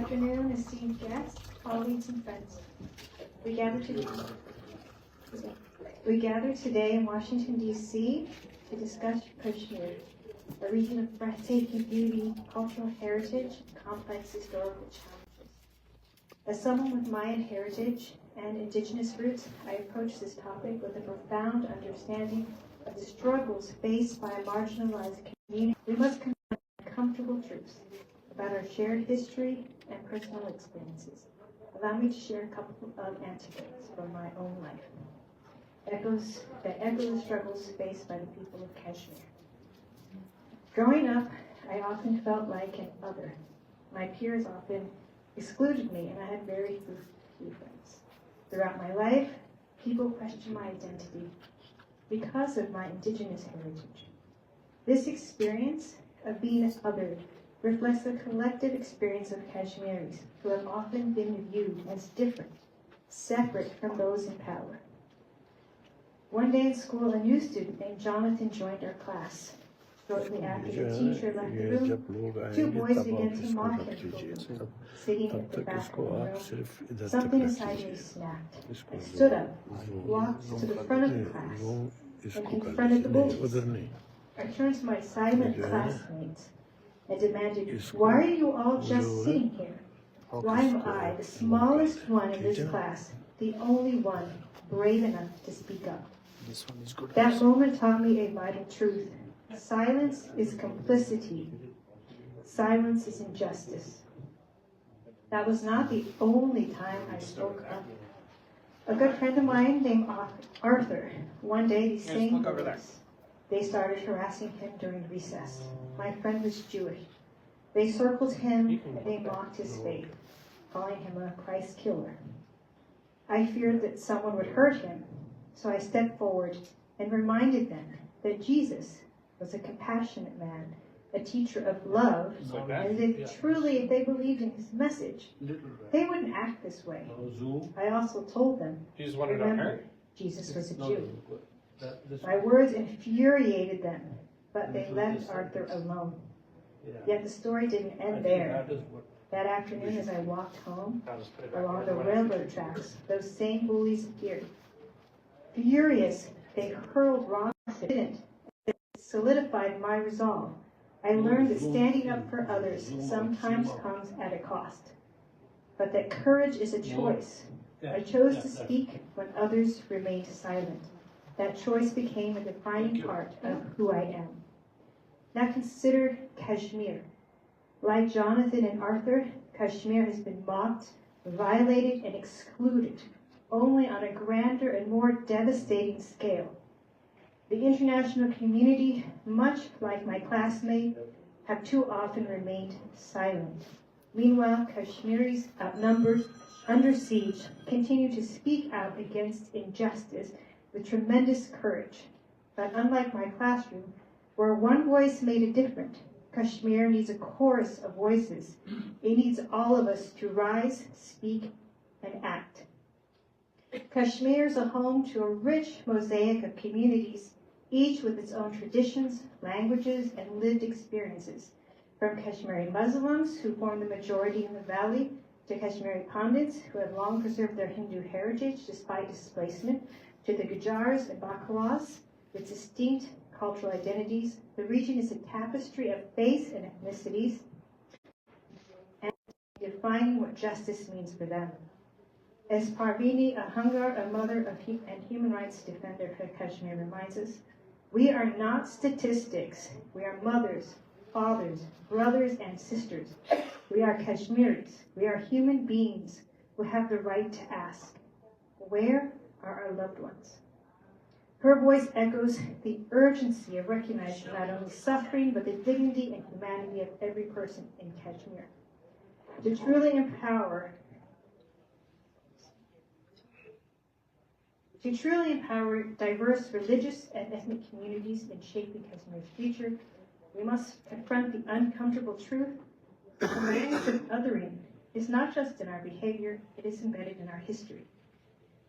afternoon, esteemed guests, colleagues, and friends. We gather today in Washington, D.C. to discuss Kashmir, a region of breathtaking beauty, cultural heritage, and complex historical challenges. As someone with Mayan heritage and indigenous roots, I approach this topic with a profound understanding of the struggles faced by a marginalized community. We must confront uncomfortable truths about our shared history and personal experiences. Allow me to share a couple of anecdotes from my own life that echo the struggles faced by the people of Kashmir. Growing up, I often felt like an other. My peers often excluded me, and I had very few friends. Throughout my life, people questioned my identity because of my indigenous heritage. This experience of being othered reflects the collective experience of Kashmiris who have often been viewed as different, separate from those in power. One day in school, a new student named Jonathan joined our class. Shortly after the teacher left the room, two boys began to mock him sitting at the back of the room. Something inside me snapped. I stood up, walked to the front of the class, and confronted the bullies. I turned to my silent classmates and demanded, "Why are you all just sitting here? Why am I, the smallest one in this class, the only one brave enough to speak up?" That moment taught me a vital truth. Silence is complicity. Silence is injustice. That was not the only time I spoke up. A good friend of mine named Arthur, one day these same boys, they started harassing him during recess. My friend was Jewish. They circled him and they mocked his faith, calling him a Christ killer. I feared that someone would hurt him, so I stepped forward and reminded them that Jesus was a compassionate man, a teacher of love, and that truly, if they believed in his message, they wouldn't act this way. I also told them, remember, Jesus was a Jew. My words infuriated them, but they left Arthur alone. Yet the story didn't end there. That afternoon, as I walked home along the railroad tracks, those same bullies appeared. Furious, they hurled rocks at me. It solidified my resolve. I learned that standing up for others sometimes comes at a cost, but that courage is a choice. I chose to speak when others remained silent. That choice became a defining part of who I am. Now consider Kashmir. Like Jonathan and Arthur, Kashmir has been mocked, violated, and excluded, only on a grander and more devastating scale. The international community, much like my classmate, have too often remained silent. Meanwhile, Kashmiris, outnumbered, under siege, continue to speak out against injustice with tremendous courage. But unlike my classroom, where one voice made a difference, Kashmir needs a chorus of voices. It needs all of us to rise, speak, and act. Kashmir is a home to a rich mosaic of communities, each with its own traditions, languages, and lived experiences. From Kashmiri Muslims, who form the majority in the valley, to Kashmiri Pandits, who have long preserved their Hindu heritage despite displacement, to the Gujars and Bakalas, with distinct cultural identities. The region is a tapestry of faiths and ethnicities, and defining what justice means for them. As Parvini Ahangar, a mother and human rights defender for Kashmir, reminds us, we are not statistics. We are mothers, fathers, brothers, and sisters. We are Kashmiris. We are human beings who have the right to ask, where are our loved ones? Her voice echoes the urgency of recognizing not only suffering, but the dignity and humanity of every person in Kashmir. To truly empower diverse religious and ethnic communities in shaping Kashmir's future, we must confront the uncomfortable truth that the language of othering is not just in our behavior, it is embedded in our history.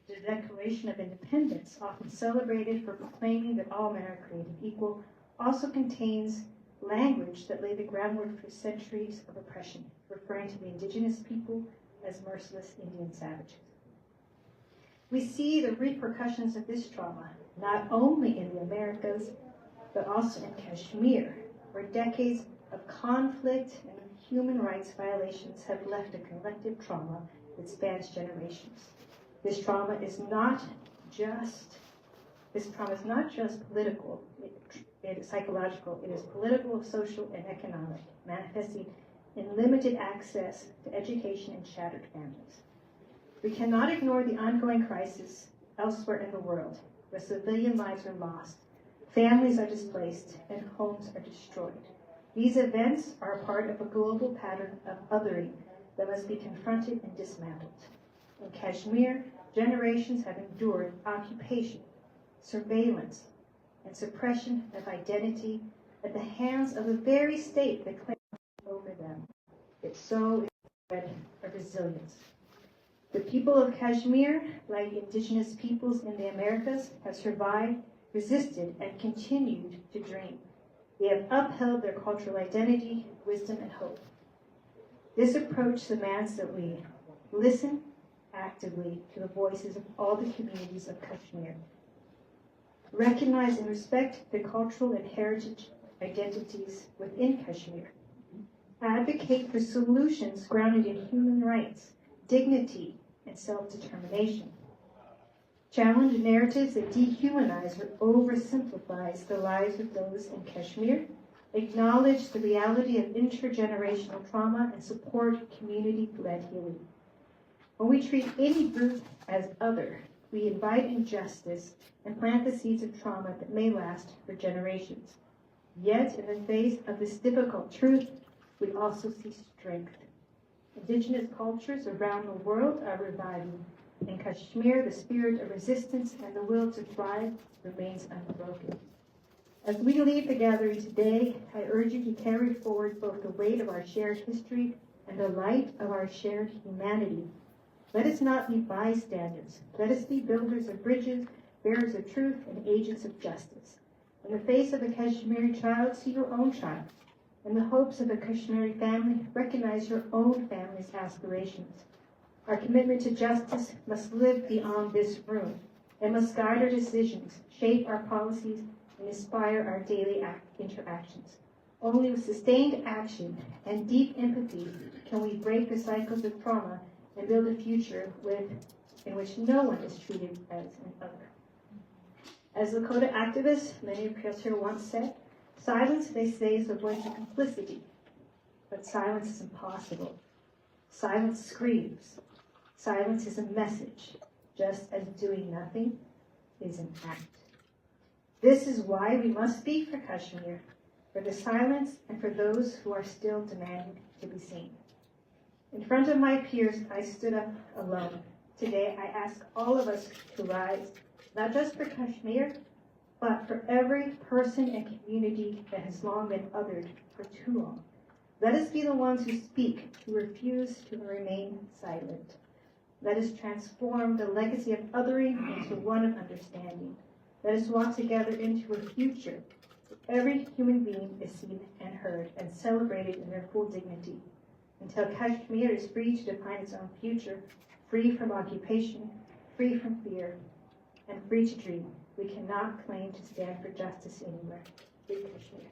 The Declaration of Independence, often celebrated for proclaiming that all men are created equal, also contains language that laid the groundwork for centuries of oppression. referring to the indigenous people as merciless Indian savages. We see the repercussions of this trauma not only in the Americas, but also in Kashmir, where decades of conflict and human rights violations have left a collective trauma that spans generations. This trauma is not just political, it is psychological, it is political, social, and economic, manifesting in limited access to education and shattered families. We cannot ignore the ongoing crisis elsewhere in the world, where civilian lives are lost, families are displaced, and homes are destroyed. These events are a part of a global pattern of othering that must be confronted and dismantled. In Kashmir, generations have endured occupation, surveillance, and suppression of identity at the hands of the very state that claims over them. It's so spread of resilience. The people of Kashmir, like indigenous peoples in the Americas, have survived, resisted, and continued to dream. They have upheld their cultural identity, wisdom, and hope. This approach demands that we listen actively to the voices of all the communities of Kashmir. Recognize and respect the cultural and heritage identities within Kashmir. Advocate for solutions grounded in human rights, dignity, and self-determination. Challenge narratives that dehumanize or oversimplifies the lives of those in Kashmir. Acknowledge the reality of intergenerational trauma and support community-led healing. When we treat any group as other, we invite injustice and plant the seeds of trauma that may last for generations. Yet, in the face of this difficult truth, we also see strength. Indigenous cultures around the world are reviving. In Kashmir, the spirit of resistance and the will to thrive remains unbroken. As we leave the gathering today, I urge you to carry forward both the weight of our shared history and the light of our shared humanity. Let us not be bystanders. Let us be builders of bridges, bearers of truth, and agents of justice. In the face of a Kashmiri child, see your own child. In the hopes of a Kashmiri family, recognize your own family's aspirations. Our commitment to justice must live beyond this room. It must guide our decisions, shape our policies, and inspire our daily interactions. Only with sustained action and deep empathy can we break the cycles of trauma and build a future in which no one is treated as an other. As Lakota activist Lenny Pilcher once said, silence, they say, is a voice of complicity, but silence is impossible. Silence screams. Silence is a message, just as doing nothing is an act. This is why we must speak for Kashmir, for the silence and for those who are still demanding to be seen. In front of my peers, I stood up alone. Today, I ask all of us to rise, not just for Kashmir, but for every person and community that has long been othered for too long. Let us be the ones who speak, who refuse to remain silent. Let us transform the legacy of othering into one of understanding. Let us walk together into a future where every human being is seen and heard and celebrated in their full dignity. Until Kashmir is free to define its own future, free from occupation, free from fear, and free to dream, we cannot claim to stand for justice anywhere. Free Kashmir.